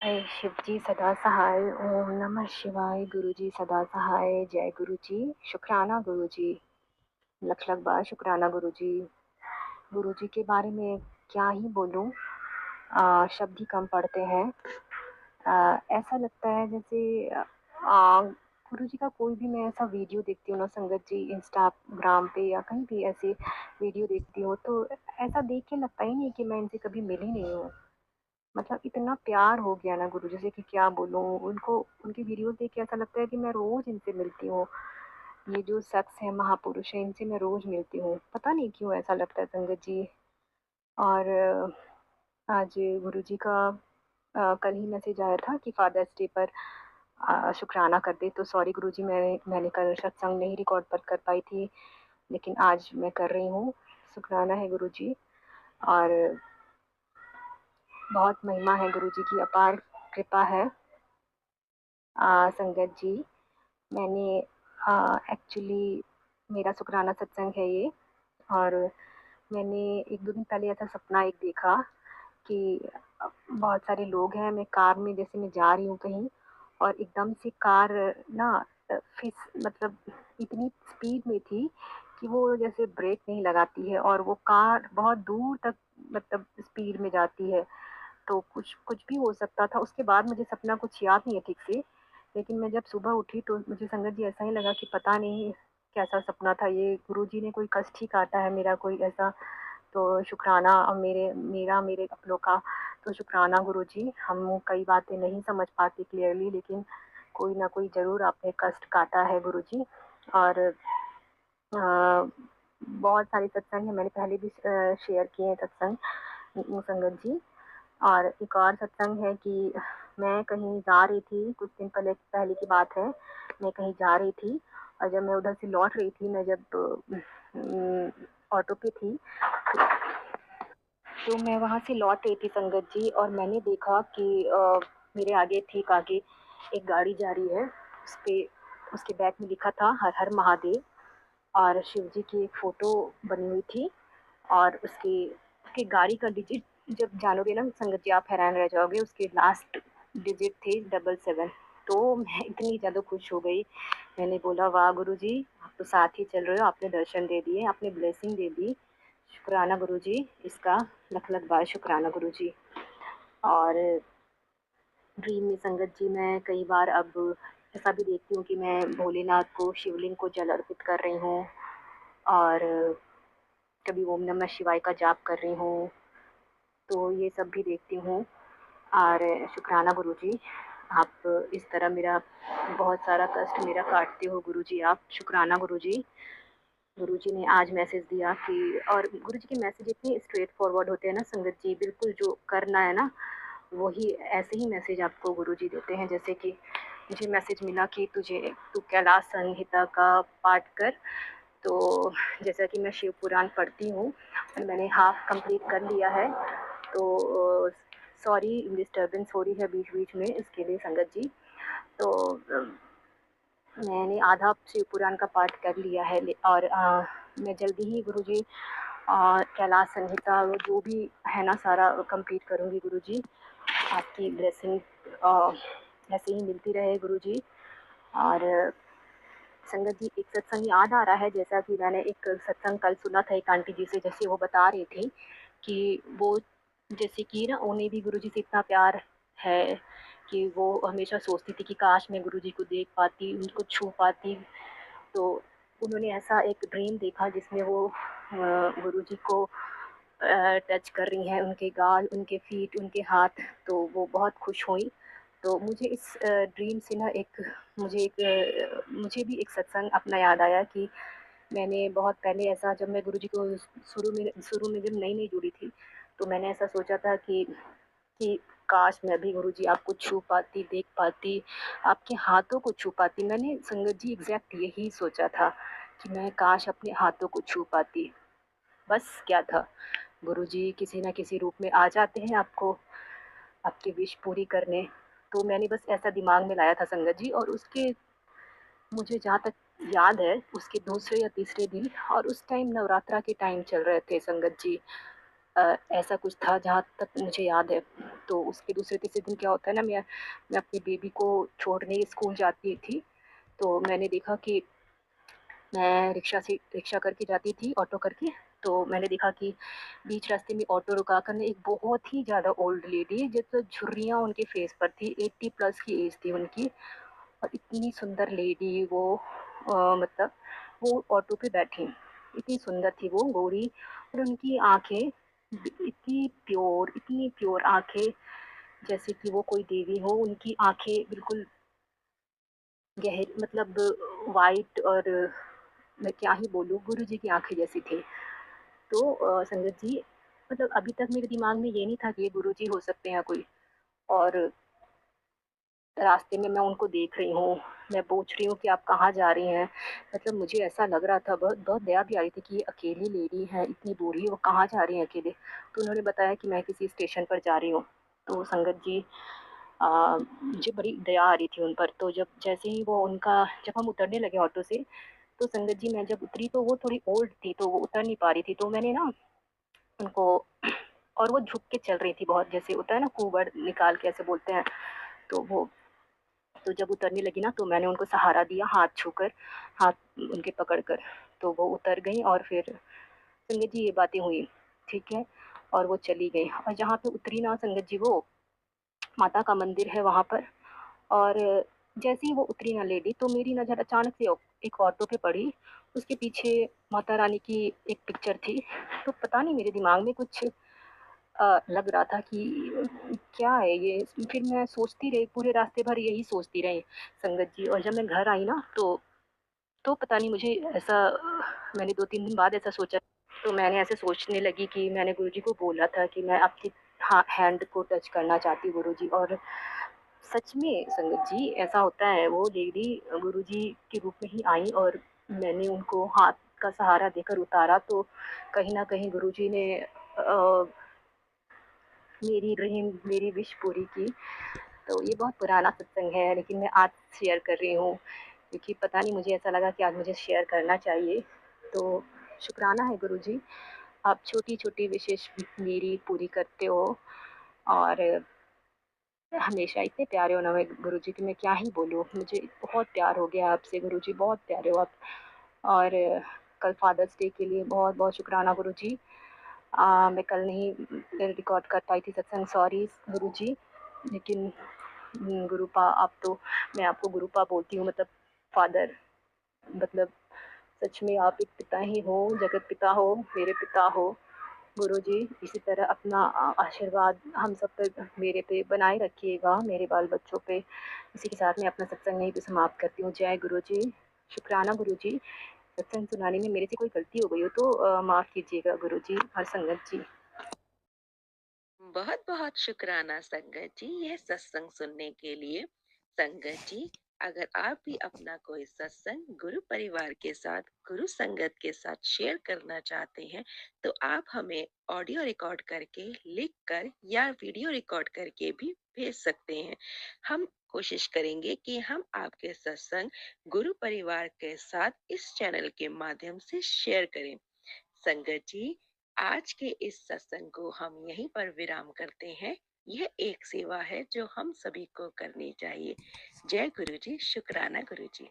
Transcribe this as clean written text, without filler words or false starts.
जय शिव जी सदा सहाय। ओम नमः शिवाय। गुरु जी सदा सहाय। जय गुरु जी। शुक्राना गुरु जी। लख लख बार शुक्राना गुरु जी। गुरु जी के बारे में क्या ही बोलूं। शब्द ही कम पड़ते हैं। ऐसा लगता है जैसे गुरु जी का कोई भी मैं ऐसा वीडियो देखती हूँ ना संगत जी, इंस्टाग्राम पे या कहीं भी ऐसी वीडियो देखती हूँ तो ऐसा देख के लगता ही नहीं कि मैं इनसे कभी मिली नहीं हूँ। मतलब इतना प्यार हो गया ना गुरु जी से कि क्या बोलूं। उनको उनकी वीडियोस देख के ऐसा लगता है कि मैं रोज इनसे मिलती हूँ। ये जो शख्स है, महापुरुष है, इनसे मैं रोज मिलती हूँ। पता नहीं क्यों ऐसा लगता है संगत जी। और आज गुरु जी का कल ही मैसेज आया था कि फादर्स डे पर शुक्राना कर दे। तो सॉरी गुरु जी, मैंने कल सत्संग नहीं रिकॉर्ड पर कर पाई थी, लेकिन आज मैं कर रही हूँ। शुक्राना है गुरु जी। और बहुत महिमा है गुरु जी की, अपार कृपा है। संगत जी, मैंने एक्चुअली मेरा शुक्राना सत्संग है ये। और मैंने एक दो दिन पहले ऐसा सपना एक देखा कि बहुत सारे लोग हैं, मैं कार में, जैसे मैं जा रही हूँ कहीं, और एकदम से कार ना फिस मतलब इतनी स्पीड में थी कि वो जैसे ब्रेक नहीं लगाती है और वो कार बहुत दूर तक मतलब स्पीड में जाती है। तो कुछ कुछ भी हो सकता था। उसके बाद मुझे सपना कुछ याद नहीं है ठीक से, लेकिन मैं जब सुबह उठी तो मुझे संगत जी ऐसा ही लगा कि पता नहीं कैसा सपना था ये। गुरु जी ने कोई कष्ट ही काटा है मेरा, कोई ऐसा। तो शुक्राना मेरे अपनों का। तो शुक्राना गुरु जी। हम कई बातें नहीं समझ पाते क्लियरली, लेकिन कोई ना कोई ज़रूर आपने कष्ट काटा है गुरु जी। और बहुत सारे सत्संग हैं, मैंने पहले भी शेयर किए हैं सत्संग संगत जी। और एक और सत्संग है कि मैं कहीं जा रही थी, कुछ दिन पहले पहले की बात है। मैं कहीं जा रही थी और जब मैं उधर से लौट रही थी, मैं जब ऑटो पे थी, तो मैं वहाँ से लौट रही थी संगत जी, और मैंने देखा कि मेरे आगे, ठीक आगे एक गाड़ी जा रही है। उस पे उसके बैक में लिखा था हर हर महादेव, और शिव जी की एक फ़ोटो बनी हुई थी। और उसकी उसकी गाड़ी का डिजिट जब जानोगे ना संगत जी, आप हैरान रह जाओगे। उसके लास्ट डिजिट थे 77। तो मैं इतनी ज़्यादा खुश हो गई। मैंने बोला वाह गुरु जी, आप तो साथ ही चल रहे हो, आपने दर्शन दे दिए, आपने ब्लेसिंग दे दी। शुक्राना गुरु जी, इसका लख लख बार शुक्राना गुरु जी। और ड्रीम में संगत जी मैं कई बार अब ऐसा भी देखती हूँ कि मैं भोलेनाथ को, शिवलिंग को जल अर्पित कर रही हूँ, और कभी ओम नमः शिवाय का जाप कर रही हूँ। तो ये सब भी देखती हूँ। और शुक्राना गुरु जी, आप इस तरह मेरा बहुत सारा कष्ट मेरा काटते हो गुरु जी आप। शुक्राना गुरु जी। गुरु जी ने आज मैसेज दिया कि, और गुरु जी के मैसेज इतने स्ट्रेट फॉरवर्ड होते हैं ना संगत जी, बिल्कुल जो करना है ना वही, ऐसे ही मैसेज आपको गुरु जी देते हैं। जैसे कि मुझे मैसेज मिला कि तू कैलाश संहिता का पाठ कर। तो जैसा कि मैं शिव पुराण पढ़ती हूँ और मैंने हाफ कंप्लीट कर लिया है। तो सॉरी डिस्टर्बेंस हो रही है बीच बीच में, इसके लिए संगत जी। तो मैंने आधा शिव पुराण का पाठ कर लिया है। और मैं जल्दी ही गुरु जी कैलाश संहिता जो भी है ना सारा कंप्लीट करूँगी गुरु जी। आपकी ब्लेसिंग ऐसे ही मिलती रहे गुरु जी। और संगत जी, एक सत्संग याद आ रहा है, जैसा कि मैंने एक सत्संग कल सुना था एक आंटी जी से, जैसे वो बता रही थी कि वो, जैसे कि ना उन्हें भी गुरु जी से इतना प्यार है कि वो हमेशा सोचती थी कि काश मैं गुरु जी को देख पाती, उनको छू पाती। तो उन्होंने ऐसा एक ड्रीम देखा जिसमें वो गुरु जी को टच कर रही हैं, उनके गाल, उनके फीट, उनके हाथ। तो वो बहुत खुश हुई। तो मुझे इस ड्रीम से ना एक मुझे भी एक सत्संग अपना याद आया कि मैंने बहुत पहले ऐसा, जब मैं गुरु जी को शुरू में जब नई नई जुड़ी थी, तो मैंने ऐसा सोचा था कि काश मैं भी गुरु जी आपको छू पाती, देख पाती, आपके हाथों को छू पाती। मैंने संगत जी एग्जैक्ट यही सोचा था कि मैं काश अपने हाथों को छू पाती। बस क्या था, गुरु जी किसी न किसी रूप में आ जाते हैं आपको, आपकी विश पूरी करने। तो मैंने बस ऐसा दिमाग में लाया था संगत जी। और उसके, मुझे जहाँ तक याद है, उसके दूसरे या तीसरे दिन, और उस टाइम नवरात्रा के टाइम चल रहे थे संगत जी। ऐसा कुछ था जहाँ तक मुझे याद है। तो उसके दूसरे तीसरे दिन क्या होता है ना, मैं अपनी बेबी को छोड़ने स्कूल जाती थी, तो मैंने देखा कि मैं रिक्शा करके जाती थी, ऑटो करके, तो मैंने देखा कि बीच रास्ते में ऑटो रुका कर ना एक बहुत ही ज़्यादा ओल्ड लेडी, जैसे झुर्रियाँ उनके फेस पर थी, 80 प्लस की एज थी उनकी, और इतनी सुंदर लेडी वो, मतलब वो ऑटो पे बैठी, इतनी सुंदर थी वो, गोरी, और उनकी आँखें इतनी प्योर आँखें, जैसे कि वो कोई देवी हो। उनकी आँखें बिल्कुल मतलब वाइट, और मैं क्या ही बोलूँ, गुरुजी की आँखें जैसी थी। तो संगत जी, मतलब अभी तक मेरे दिमाग में ये नहीं था कि ये गुरुजी हो सकते हैं कोई, और रास्ते में मैं उनको देख रही हूँ, मैं पूछ रही हूँ कि आप कहाँ जा रही हैं? मतलब मुझे ऐसा लग रहा था, बहुत बहुत दया भी आ रही थी कि ये अकेली लेडी है, इतनी बूढ़ी, वो कहाँ जा रही हैं अकेले? तो उन्होंने बताया कि मैं किसी स्टेशन पर जा रही हूँ। तो संगत जी, मुझे बड़ी दया आ रही थी उन पर। तो जब जैसे ही वो उनका जब हम उतरने लगे ऑटो से, तो संगत जी मैं जब उतरी तो वो थोड़ी ओल्ड थी, तो वो उतर नहीं पा रही थी। तो मैंने ना उनको और वो झुक के चल रही थी बहुत, जैसे होता है ना कुबड़ निकाल के ऐसे बोलते हैं, तो वो, तो जब उतरने लगी ना तो मैंने उनको सहारा दिया हाथ छूकर, हाथ उनके पकड़कर, तो वो उतर गई, और फिर संगत जी ये बातें हुई, ठीक है, और वो चली गई। और जहाँ पे उतरी ना संगत जी, वो माता का मंदिर है वहाँ पर, और जैसे ही वो उतरी ना लेडी, तो मेरी नज़र अचानक से एक ऑटो पे पड़ी, उसके पीछे माता रानी की एक पिक्चर थी। तो पता नहीं मेरे दिमाग में कुछ लग रहा था कि क्या है ये? फिर मैं सोचती रही, पूरे रास्ते भर यही सोचती रही संगत जी, और जब मैं घर आई ना तो पता नहीं मुझे ऐसा, मैंने 2-3 दिन बाद ऐसा सोचा, तो मैंने ऐसे सोचने लगी कि मैंने गुरुजी को बोला था कि मैं आपकी हैंड को टच करना चाहती हूँ गुरुजी, और सच में संगत जी ऐसा होता है, वो लेडी गुरुजी के रूप में ही आई, और मैंने उनको हाथ का सहारा देकर उतारा, तो कहीं न कहीं गुरुजी ने मेरी ड्रीम, मेरी विश पूरी की। तो ये बहुत पुराना सत्संग है, लेकिन मैं आज शेयर कर रही हूँ, क्योंकि पता नहीं मुझे ऐसा लगा कि आज मुझे शेयर करना चाहिए। तो शुक्राना है गुरुजी, आप छोटी-छोटी विशेष मेरी पूरी करते हो, और हमेशा इतने प्यारे हो ना मैं गुरुजी कि मैं क्या ही बोलूँ, मुझे बहुत प्यार हो गया आपसे गुरुजी, बहुत प्यारे हो आप। और कल फादर्स डे के लिए बहुत-बहुत शुक्राना गुरुजी। मैं कल नहीं रिकॉर्ड कर पाई थी सत्संग, सॉरी गुरुजी, लेकिन गुरुपा, आप तो, मैं आपको गुरुपा बोलती हूँ, मतलब फादर, मतलब सच में आप एक पिता ही हो, जगत पिता हो, मेरे पिता हो गुरुजी। इसी तरह अपना आशीर्वाद हम सब पे, मेरे पे बनाए रखिएगा, मेरे बाल बच्चों पे। इसी के साथ मैं अपना सत्संग नहीं भी समाप्त करती हूँ। जय गुरुजी, शुक्राना गुरुजी। सत्संग सुनाने में मेरे से कोई गलती हो गई हो तो माफ़ कीजिएगा गुरुजी और संगत जी। बहुत बहुत शुक्राना संगत जी यह सत्संग सुनने के लिए। संगत जी, अगर आप भी अपना कोई सत्संग गुरु परिवार के साथ, गुरु संगत के साथ शेयर करना चाहते हैं, तो आप हमें ऑडियो रिकॉर्ड करके, लिख कर या वीडियो रिकॉर्ड करके भी भेज सकते हैं। हम कोशिश करेंगे कि हम आपके सत्संग गुरु परिवार के साथ इस चैनल के माध्यम से शेयर करें। संगत जी, आज के इस सत्संग को हम यहीं पर विराम करते हैं। यह एक सेवा है जो हम सभी को करनी चाहिए। जय गुरु जी, शुक्राना गुरु जी।